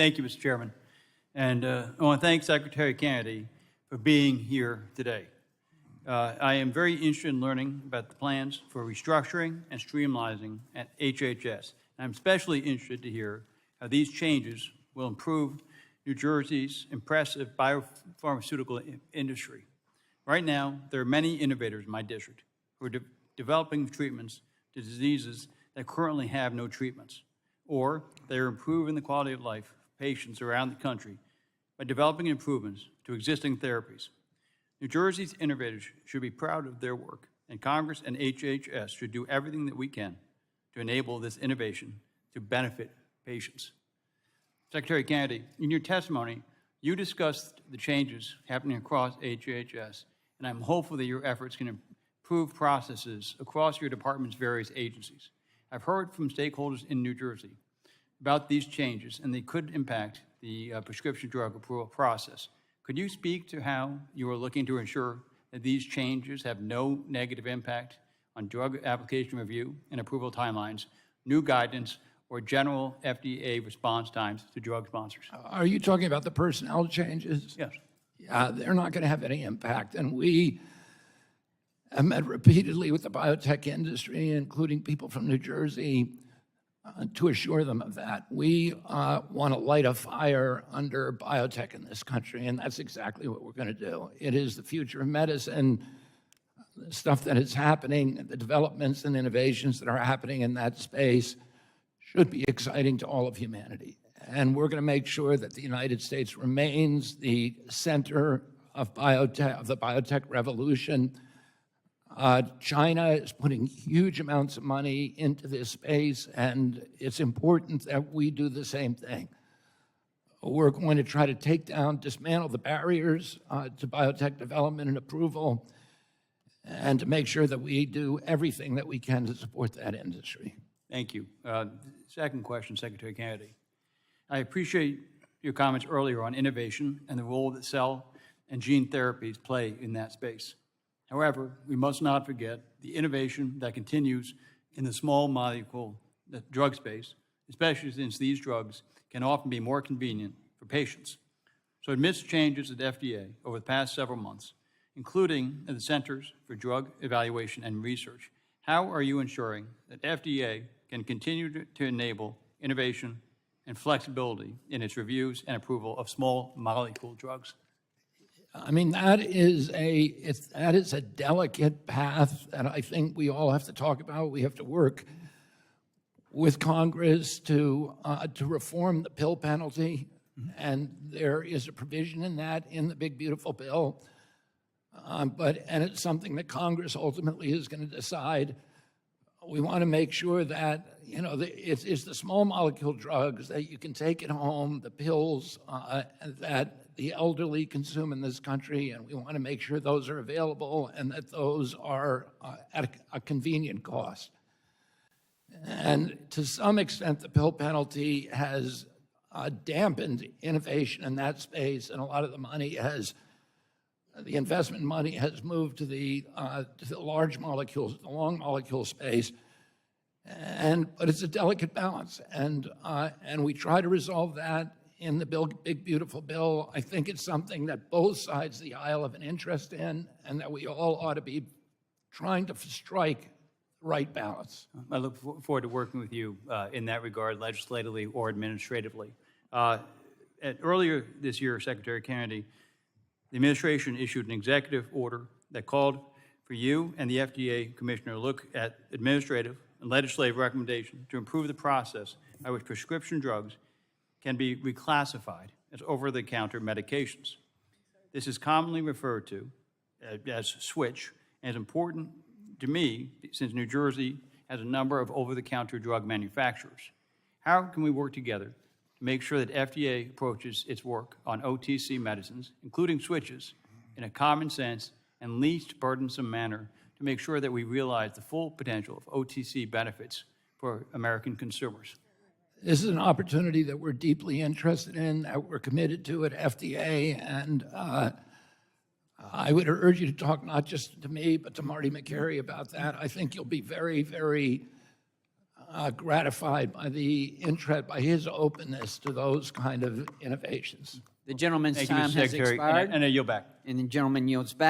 Thank you, Mr. Chairman. And I want to thank Secretary Kennedy for being here today. I am very interested in learning about the plans for restructuring and streamlining at HHS. And I'm especially interested to hear how these changes will improve New Jersey's impressive biopharmaceutical industry. Right now, there are many innovators in my district who are developing treatments to diseases that currently have no treatments, or they are improving the quality of life of patients around the country by developing improvements to existing therapies. New Jersey's innovators should be proud of their work, and Congress and HHS should do everything that we can to enable this innovation to benefit patients. Secretary Kennedy, in your testimony, you discussed the changes happening across HHS, and I'm hopeful that your efforts can improve processes across your department's various agencies. I've heard from stakeholders in New Jersey about these changes, and they could impact the prescription drug approval process. Could you speak to how you are looking to ensure that these changes have no negative impact on drug application review and approval timelines, new guidance, or general FDA response times to drug sponsors? Are you talking about the personnel changes? Yes. Yeah, they're not going to have any impact. And we have met repeatedly with the biotech industry, including people from New Jersey, to assure them of that. We want to light a fire under biotech in this country, and that's exactly what we're going to do. It is the future of medicine. The stuff that is happening, the developments and innovations that are happening in that space should be exciting to all of humanity. And we're going to make sure that the United States remains the center of biotech, of the biotech revolution. China is putting huge amounts of money into this space, and it's important that we do the same thing. We're going to try to dismantle the barriers to biotech development and approval, and to make sure that we do everything that we can to support that industry. Thank you. Second question, Secretary Kennedy. I appreciate your comments earlier on innovation and the role that cell and gene therapies play in that space. However, we must not forget the innovation that continues in the small molecule drug space, especially since these drugs can often be more convenient for patients. So amidst changes at the FDA over the past several months, including at the Centers for Drug Evaluation and Research, how are you ensuring that FDA can continue to enable innovation and flexibility in its reviews and approval of small molecule drugs? I mean, that is a delicate path that I think we all have to talk about. We have to work with Congress to reform the pill penalty, and there is a provision in that in the big beautiful bill. And it's something that Congress ultimately is going to decide. We want to make sure that, it's the small molecule drugs that you can take at home, the pills that the elderly consume in this country, and we want to make sure those are available and that those are at a convenient cost. And to some extent, the pill penalty has dampened innovation in that space, and a lot of the investment money has moved to the large molecules, the long molecule space, but it's a delicate balance, and we try to resolve that in the big beautiful bill. I think it's something that both sides of the aisle have an interest in, and that we all ought to be trying to strike the right balance. I look forward to working with you in that regard, legislatively or administratively. Earlier this year, Secretary Kennedy, the administration issued an executive order that called for you and the FDA commissioner to look at administrative and legislative recommendations to improve the process by which prescription drugs can be reclassified as over-the-counter medications. This is commonly referred to as switch, and is important to me since New Jersey has a number of over-the-counter drug manufacturers. How can we work together to make sure that FDA approaches its work on OTC medicines, including switches, in a common sense and least burdensome manner to make sure that we realize the full potential of OTC benefits for American consumers? This is an opportunity that we're deeply interested in, that we're committed to at FDA, and I would urge you to talk not just to me, but to Marty McCary about that. I think you'll be very, very gratified by the interest, by his openness to those kind of innovations. The gentleman's Thank you, time Mr. has Secretary, expired, and I yield back. and the gentleman yields back.